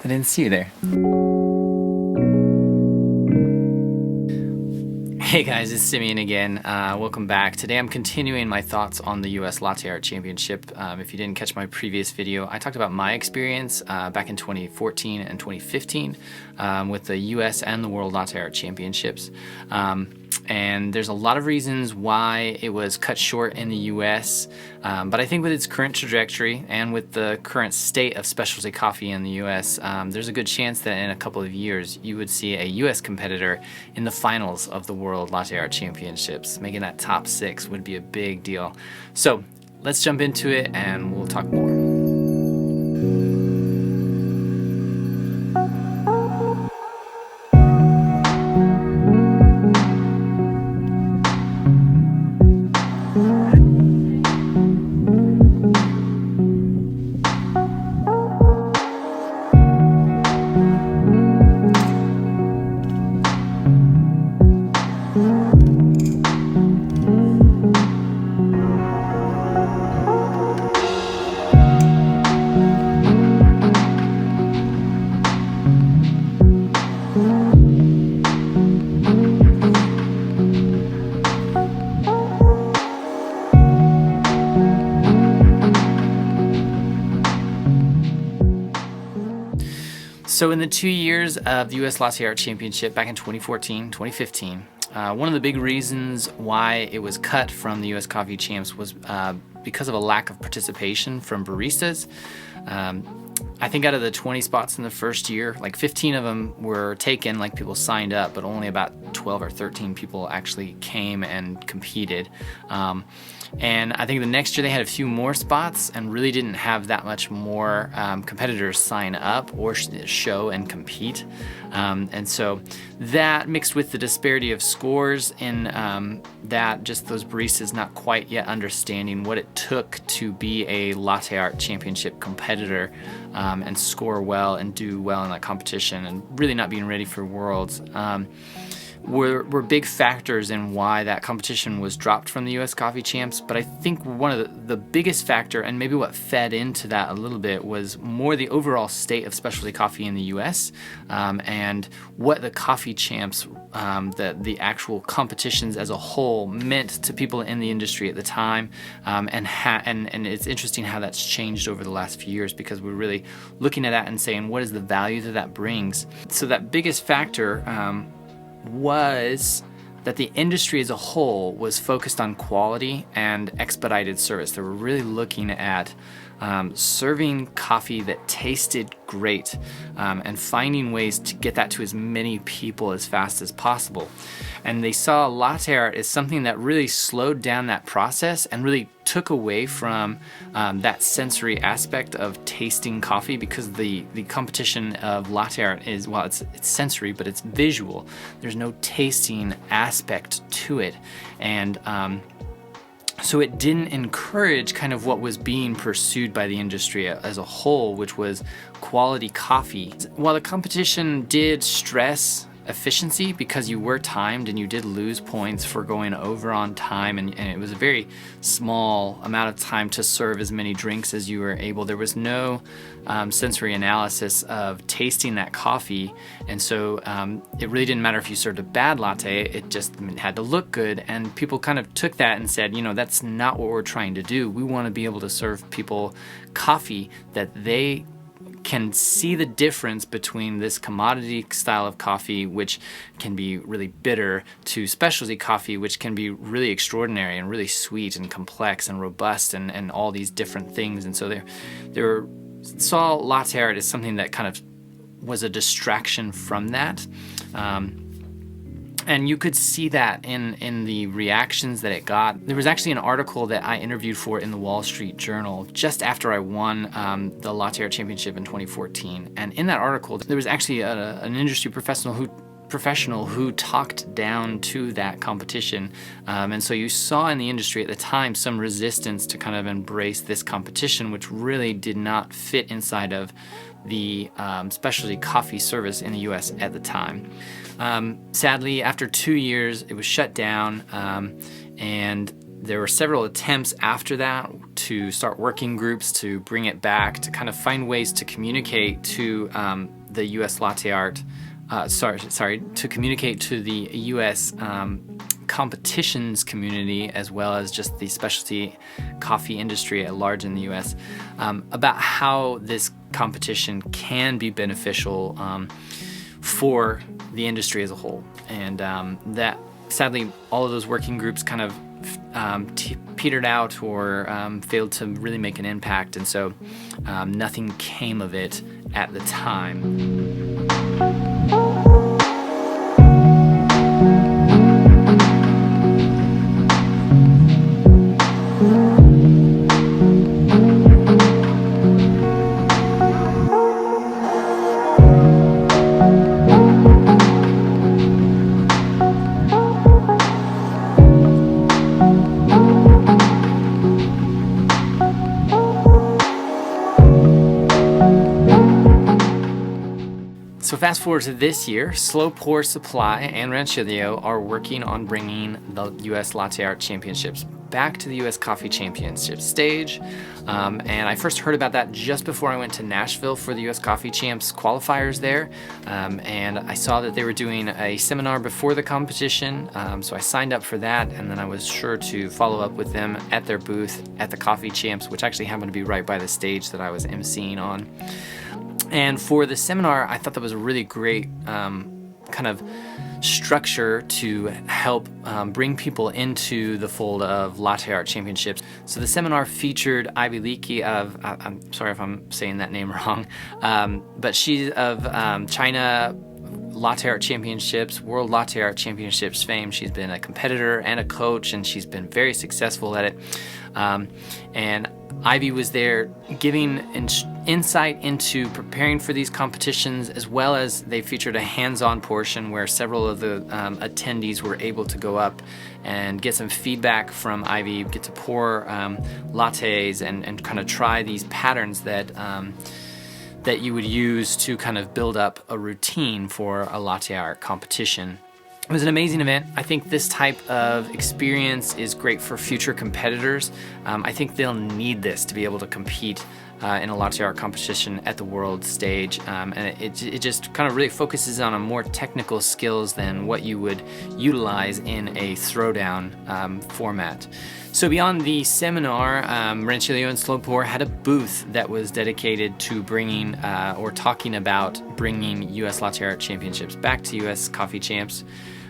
I didn't see you there. Hey guys, it's Simeon again. Welcome back. Today I'm continuing my thoughts on the US Latte Art Championship. If you didn't catch my previous video, I talked about my experience back in 2014 and 2015 with the US and the World Latte Art Championships. And there's a lot of reasons why it was cut short in the US, but I think with its current trajectory and with the current state of specialty coffee in the US, there's a good chance that in a couple of years you would see a US competitor in the finals of the World Latte Art Championships. Making that top 6 would be a big deal. So let's jump into it and we'll talk more. So in the 2 years of the US Latte Art Championship back in 2014, 2015, one of the big reasons why it was cut from the US Coffee Champs was because of a lack of participation from baristas. I think out of the 20 spots in the first year, like 15 of them were taken, like people signed up, but only about 12 or 13 people actually came and competed. And I think the next year they had a few more spots and really didn't have that much more competitors sign up or show and compete. And so that mixed with the disparity of scores in that just those baristas not quite yet understanding what it took to be a Latte Art Championship competitor and score well and do well in that competition and really not being ready for Worlds. Were big factors in why that competition was dropped from the US Coffee Champs. But I think one of the biggest factor, and maybe what fed into that a little bit, was more the overall state of specialty coffee in the US and what the coffee champs, the actual competitions as a whole, meant to people in the industry at the time. And it's interesting how that's changed over the last few years, because we're really looking at that and saying, what is the value that brings? So that biggest factor was that the industry as a whole was focused on quality and expedited service. They were really looking at serving coffee that tasted great and finding ways to get that to as many people as fast as possible. And they saw latte art as something that really slowed down that process and really took away from that sensory aspect of tasting coffee, because the competition of latte art is, well, it's sensory, but it's visual. There's no tasting aspect to it. And so it didn't encourage kind of what was being pursued by the industry as a whole, which was quality coffee. While the competition did stress efficiency, because you were timed and you did lose points for going over on time, and it was a very small amount of time to serve as many drinks as you were able. There was no sensory analysis of tasting that coffee, and so it really didn't matter if you served a bad latte, it just had to look good. And people kind of took that and said, you know, that's not what we're trying to do. We want to be able to serve people coffee that they can see the difference between this commodity style of coffee, which can be really bitter, to specialty coffee, which can be really extraordinary and really sweet and complex and robust and all these different things. And so they saw latte art as something that kind of was a distraction from that. And you could see that in the reactions that it got. There was actually an article that I interviewed for in the Wall Street Journal just after I won the Latte Art Championship in 2014. And in that article, there was actually an industry professional who talked down to that competition. And so you saw in the industry at the time some resistance to kind of embrace this competition, which really did not fit inside of the specialty coffee service in the US at the time. Sadly, after 2 years, it was shut down, and there were several attempts after that to start working groups to bring it back, to kind of find ways to communicate to the U.S. Latte Art, to communicate to the U.S. competitions community, as well as just the specialty coffee industry at large in the U.S., about how this competition can be beneficial for the industry as a whole. And that sadly, all of those working groups kind of petered out or failed to really make an impact, and so nothing came of it at the time. So fast forward to this year, Slow Pour Supply and Ranchillo are working on bringing the U.S. Latte Art Championships back to the U.S. Coffee Championships stage. And I first heard about that just before I went to Nashville for the U.S. Coffee Champs qualifiers there. And I saw that they were doing a seminar before the competition. So I signed up for that, and then I was sure to follow up with them at their booth at the Coffee Champs, which actually happened to be right by the stage that I was emceeing on. And for the seminar, I thought that was a really great kind of structure to help bring people into the fold of Latte Art Championships. So the seminar featured Ivy Leakey of, I'm sorry if I'm saying that name wrong, but she's of China Latte Art Championships, World Latte Art Championships fame. She's been a competitor and a coach, and she's been very successful at it. And Ivy was there giving insight into preparing for these competitions, as well as they featured a hands-on portion where several of the attendees were able to go up and get some feedback from Ivy, get to pour lattes and kind of try these patterns that that you would use to kind of build up a routine for a latte art competition. It was an amazing event. I think this type of experience is great for future competitors. I think they'll need this to be able to compete in a latte art competition at the world stage. And it just kind of really focuses on a more technical skills than what you would utilize in a throwdown format. So beyond the seminar, Ranchillo and Slow Pour had a booth that was dedicated to bringing or talking about bringing U.S. Latte Art Championships back to U.S. Coffee Champs.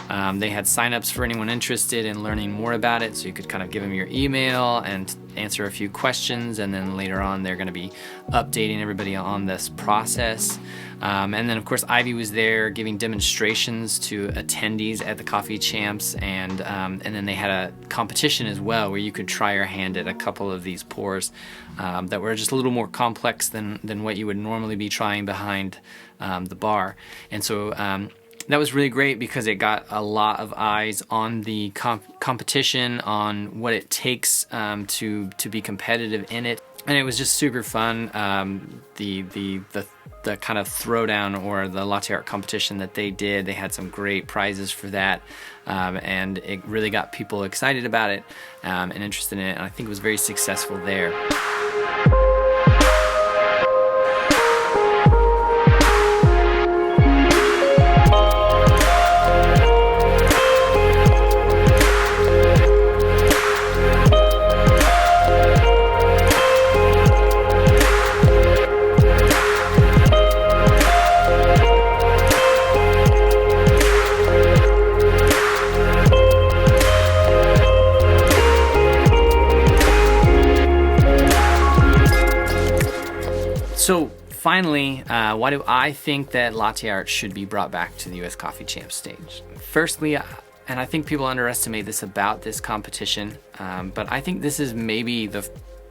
They had signups for anyone interested in learning more about it, so you could kind of give them your email and answer a few questions, and then later on they're going to be updating everybody on this process. And then of course Ivy was there giving demonstrations to attendees at the Coffee Champs, and then they had a competition as well where you could try your hand at a couple of these pours that were just a little more complex than what you would normally be trying behind the bar. And so that was really great because it got a lot of eyes on the competition, on what it takes to be competitive in it, and it was just super fun. The kind of throwdown or the latte art competition that they did, they had some great prizes for that, and it really got people excited about it and interested in it, and I think it was very successful there. So finally, why do I think that latte art should be brought back to the U.S. Coffee Champs stage? Firstly, and I think people underestimate this about this competition, but I think this is maybe the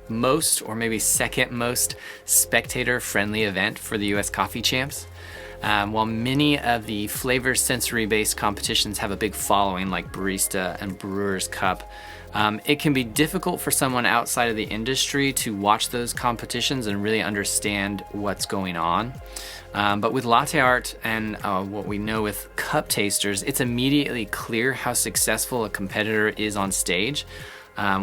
most or maybe second most spectator-friendly event for the U.S. Coffee Champs. While many of the flavor sensory-based competitions have a big following like Barista and Brewers Cup, it can be difficult for someone outside of the industry to watch those competitions and really understand what's going on. But with latte art and what we know with cup tasters, it's immediately clear how successful a competitor is on stage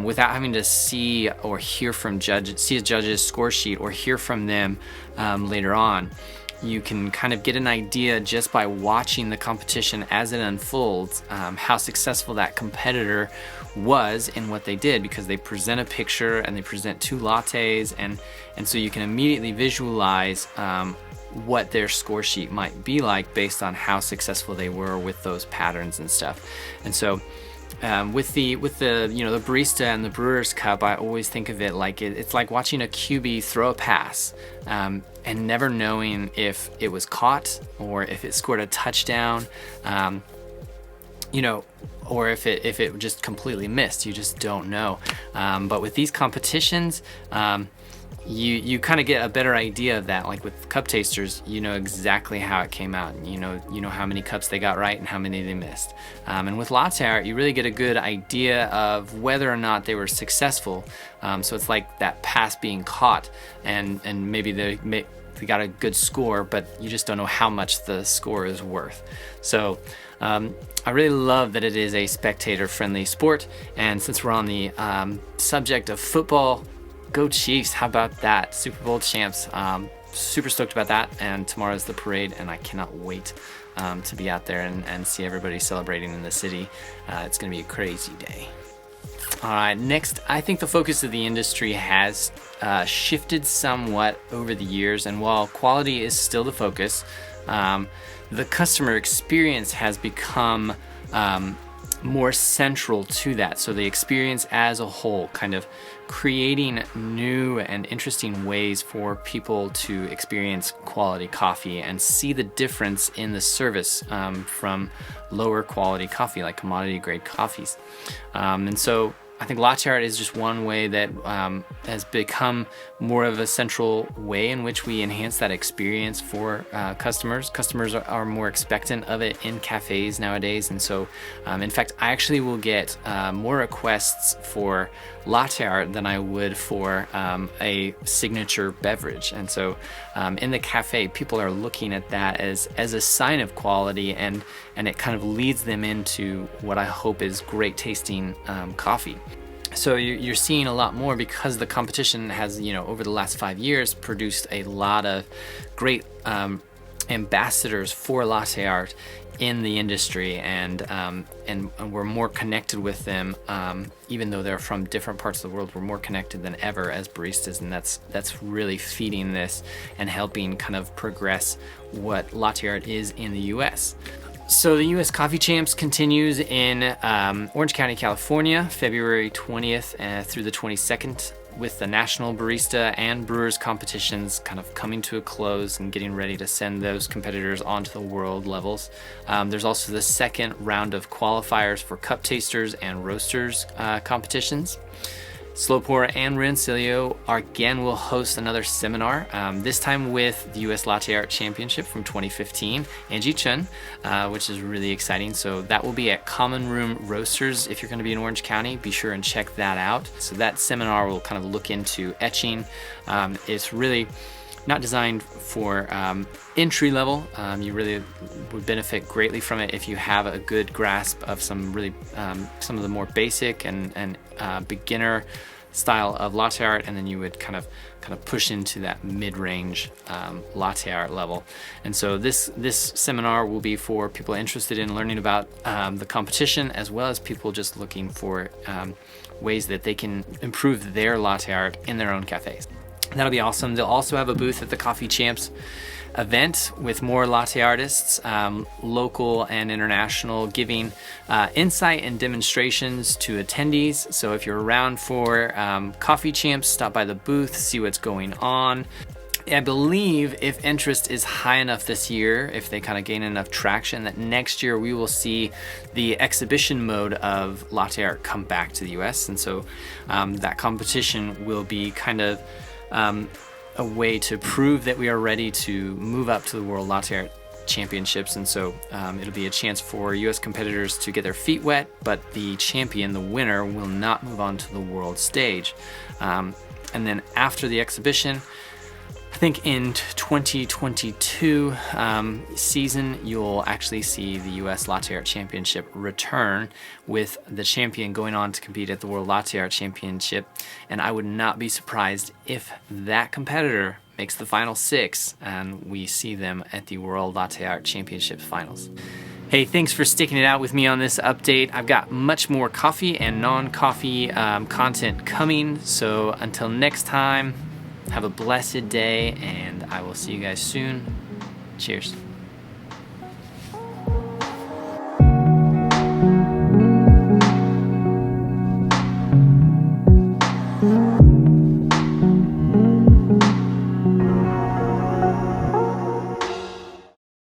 without having to see or hear from judges, see a judge's score sheet or hear from them later on. you can kind of get an idea just by watching the competition as it unfolds, how successful that competitor was in what they did, because they present a picture and they present 2 lattes, and so you can immediately visualize what their score sheet might be like based on how successful they were with those patterns and stuff. And so with the the barista and the Brewers Cup, I always think of it like it's like watching a QB throw a pass and never knowing if it was caught or if it scored a touchdown, or if it just completely missed. You just don't know. But with these competitions, you kind of get a better idea of that. Like with cup tasters, you know exactly how it came out, and you know how many cups they got right and how many they missed. And with latte art, you really get a good idea of whether or not they were successful. So it's like that pass being caught, and maybe they got a good score, but you just don't know how much the score is worth. So I really love that it is a spectator-friendly sport. And since we're on the subject of football, go Chiefs. How about that? Super Bowl champs. Super stoked about that. And tomorrow's the parade, and I cannot wait to be out there and see everybody celebrating in the city. It's going to be a crazy day. All right, next, I think the focus of the industry has shifted somewhat over the years, and while quality is still the focus, the customer experience has become more central to that. So the experience as a whole, kind of creating new and interesting ways for people to experience quality coffee and see the difference in the service from lower quality coffee, like commodity grade coffees. And so I think latte art is just one way that has become more of a central way in which we enhance that experience for customers. Customers are more expectant of it in cafes nowadays, and so in fact I actually will get more requests for latte art than I would for a signature beverage. And so in the cafe, people are looking at that as a sign of quality, and it kind of leads them into what I hope is great tasting coffee. So you're seeing a lot more, because the competition has, over the last 5 years produced a lot of great ambassadors for latte art in the industry, and we're more connected with them, even though they're from different parts of the world. We're more connected than ever as baristas, and that's really feeding this and helping kind of progress what latte art is in the US. So the U.S. Coffee Champs continues in Orange County, California, February 20th through the 22nd, with the National Barista and Brewers competitions kind of coming to a close and getting ready to send those competitors onto the world levels. There's also the second round of qualifiers for cup tasters and roasters competitions. Slow Pour and Rancilio again will host another seminar, this time with the U.S. Latte Art Championship from 2015, Angie Chun, which is really exciting. So that will be at Common Room Roasters. If you're going to be in Orange County, be sure and check that out. So that seminar will kind of look into etching. It's really not designed for entry level. You really would benefit greatly from it if you have a good grasp of some of the more basic and beginner style of latte art, and then you would kind of push into that mid-range latte art level. And so this seminar will be for people interested in learning about the competition, as well as people just looking for ways that they can improve their latte art in their own cafes. That'll be awesome. They'll also have a booth at the Coffee Champs event with more latte artists, local and international, giving insight and demonstrations to attendees. So if you're around for Coffee Champs, stop by the booth, see what's going on. I believe if interest is high enough this year, if they kind of gain enough traction, that next year we will see the exhibition mode of latte art come back to the US. And so that competition will be kind of a way to prove that we are ready to move up to the World Latte Art Championships. And so it'll be a chance for US competitors to get their feet wet, but the champion, the winner, will not move on to the world stage. And then after the exhibition, I think in 2022 season, you'll actually see the U.S. Latte Art Championship return, with the champion going on to compete at the World Latte Art Championship. And I would not be surprised if that competitor makes the final 6, and we see them at the World Latte Art Championships finals. Hey, thanks for sticking it out with me on this update. I've got much more coffee and non-coffee content coming, so until next time, have a blessed day, and I will see you guys soon. Cheers.